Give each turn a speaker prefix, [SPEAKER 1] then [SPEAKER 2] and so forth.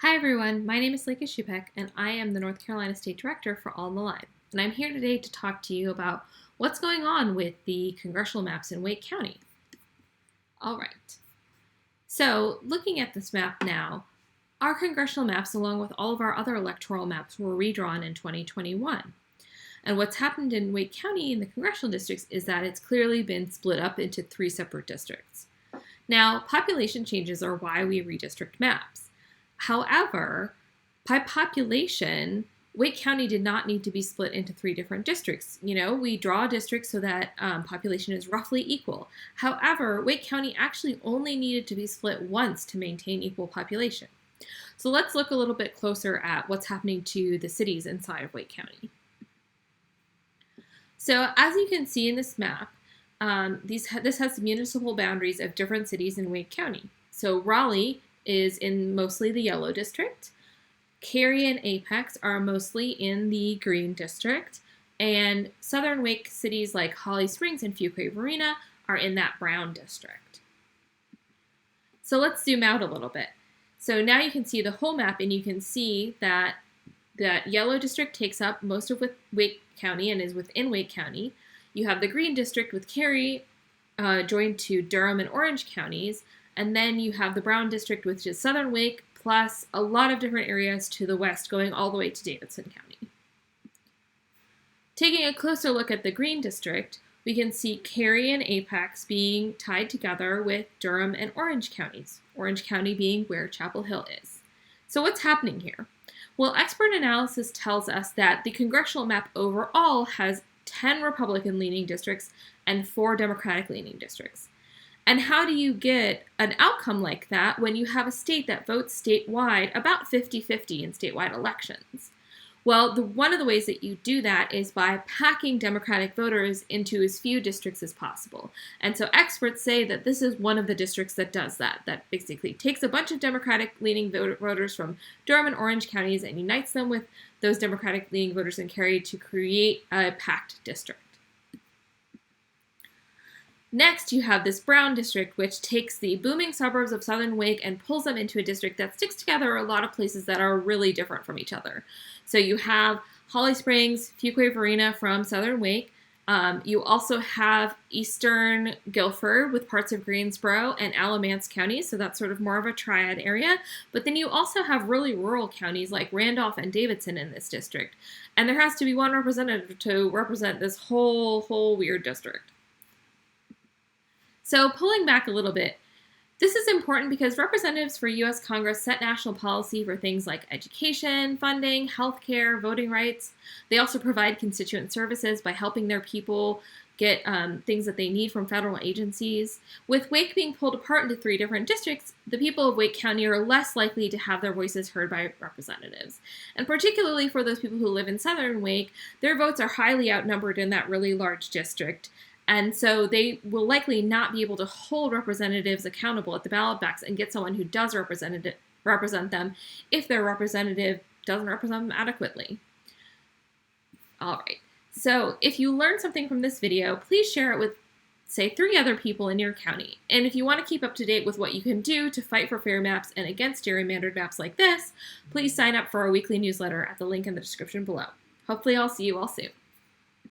[SPEAKER 1] Hi everyone, my name is Leka Shupek and I am the North Carolina State Director for All in the Line. And I'm here today to talk to you about what's going on with the congressional maps in Wake County. All right, so looking at this map now, our congressional maps along with all of our other electoral maps were redrawn in 2021. And what's happened in Wake County in the congressional districts is that it's clearly been split up into 3 separate districts. Now, population changes are why we redistrict maps. However, by population, Wake County did not need to be split into 3 different districts. We draw districts so that population is roughly equal. However, Wake County actually only needed to be split once to maintain equal population. So let's look a little bit closer at what's happening to the cities inside of Wake County. So as you can see in this map, this has the municipal boundaries of different cities in Wake County. So Raleigh is in mostly the yellow district. Cary and Apex are mostly in the green district. And southern Wake cities like Holly Springs and Fuquay-Varina are in that brown district. So let's zoom out a little bit. So now you can see the whole map and you can see that that yellow district takes up most of Wake County and is within Wake County. You have the green district with Cary joined to Durham and Orange counties. And then you have the brown district, which is southern Wake, plus a lot of different areas to the west, going all the way to Davidson County. Taking a closer look at the green district, we can see Cary and Apex being tied together with Durham and Orange counties, Orange County being where Chapel Hill is. So what's happening here? Well, expert analysis tells us that the congressional map overall has 10 Republican-leaning districts and 4 Democratic-leaning districts. And how do you get an outcome like that when you have a state that votes statewide about 50-50 in statewide elections? Well, one of the ways that you do that is by packing Democratic voters into as few districts as possible. And so experts say that this is one of the districts that does that basically takes a bunch of Democratic-leaning voters from Durham and Orange counties and unites them with those Democratic-leaning voters in Cary to create a packed district. Next, you have this brown district, which takes the booming suburbs of southern Wake and pulls them into a district that sticks together a lot of places that are really different from each other. So you have Holly Springs, Fuquay-Varina from southern Wake. You also have eastern Guilford with parts of Greensboro and Alamance counties, so that's sort of more of a triad area. But then you also have really rural counties like Randolph and Davidson in this district. And there has to be one representative to represent this whole weird district. So pulling back a little bit, this is important because representatives for U.S. Congress set national policy for things like education, funding, healthcare, voting rights. They also provide constituent services by helping their people get things that they need from federal agencies. With Wake being pulled apart into 3 different districts, the people of Wake County are less likely to have their voices heard by representatives. And particularly for those people who live in southern Wake, their votes are highly outnumbered in that really large district. And so they will likely not be able to hold representatives accountable at the ballot box and get someone who does represent them if their representative doesn't represent them adequately. All right, so if you learned something from this video, please share it with, say, 3 other people in your county. And if you want to keep up to date with what you can do to fight for fair maps and against gerrymandered maps like this, please sign up for our weekly newsletter at the link in the description below. Hopefully I'll see you all soon.